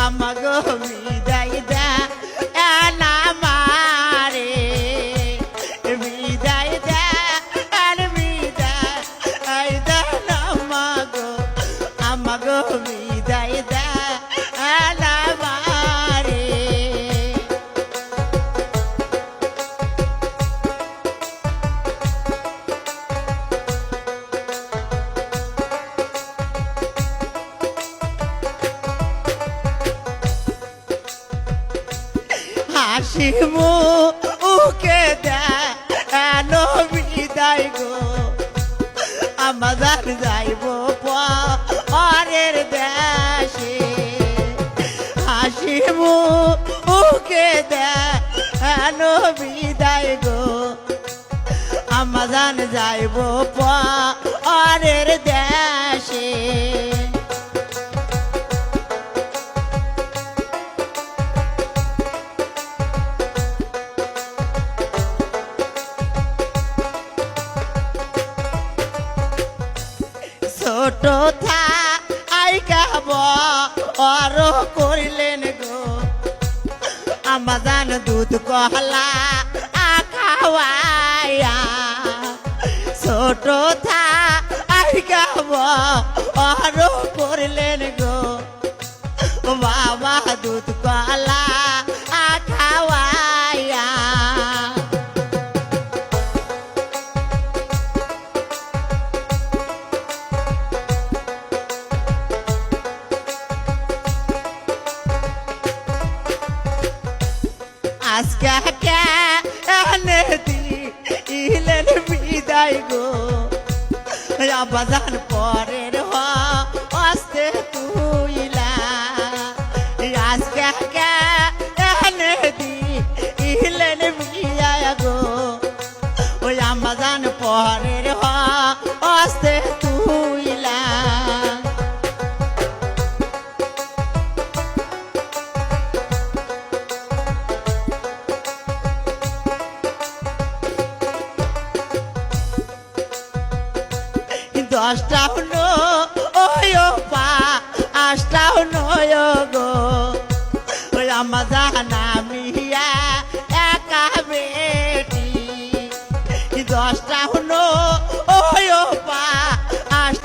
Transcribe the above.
আমাগো বিদায় দে না মারে বিদায় দে আর বিদায় দে না মাগো আমাগো বিদায় দে না মারে হাসিমু উকে দেন বিদায় গো আমাদের যাইব পরের দেশে হাসিমু উকে দেন বিদায় গো আমাদের যাইব পরের দেশে ছোট থা আই গাব আর করিলেন গো আমাদান দুধ কহলা খাওয়াইয়া ছোট থা আই গাব আর করিলেন গো বাবা দুধ কহলা খাওয়াইয়া আজকে কেনে দিলেন বিদায় গো আবাজান পরের হস্তে তুইলা আজকে কেনে দিলেন বিদায় গো ওই আবাজান পরের হস্তে তুইলা দশটা হলো ওই পা আটটা হলো গো ওই আমার জানা